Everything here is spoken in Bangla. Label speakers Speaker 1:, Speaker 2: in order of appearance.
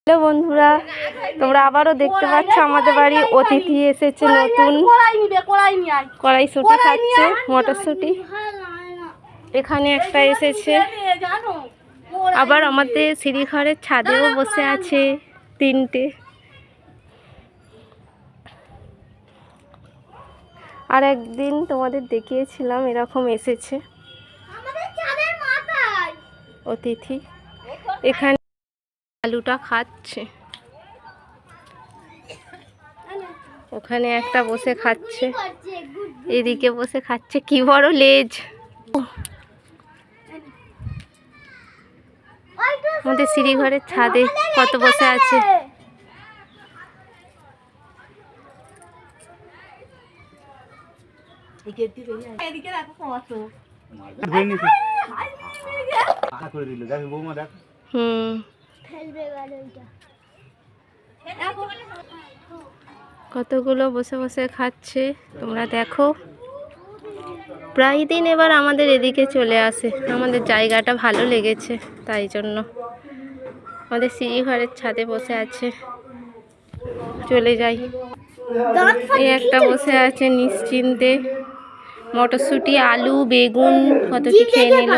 Speaker 1: হ্যালো বন্ধুরা, তোমরা আবারও দেখতে পাচ্ছ আমাদের বাড়ি অতিথি এসেছে। নতুন কড়াইশুঁটি খাচ্ছে, মটরশুঁটি। এখানে একটা এসেছে, আবার আমাদের সিঁড়িঘরের ছাদেও বসে আছে তিনটে। আর একদিন তোমাদের দেখিয়েছিলাম এরকম এসেছে অতিথি। এখানে আলুটা খাচ্ছে, ওখানে একটা বসে খাচ্ছে, এদিকে বসে খাচ্ছে। কি বড় লেজ! আমাদের সিঁড়িঘরের ছাদে কত বসে আছে। কতগুলো বসে বসে খাচ্ছে, তোমরা দেখো। প্রায় দিন এবার আমাদের এদিকে চলে আসে, আমাদের জায়গাটা ভালো লেগেছে, তাই জন্য আমাদের সিঁড়িঘরের ছাদে বসে আছে। চলে যাই। এই একটা বসে আছে নিশ্চিন্তে, মটরশুঁটি, আলু, বেগুন কত কি খেয়ে নিল।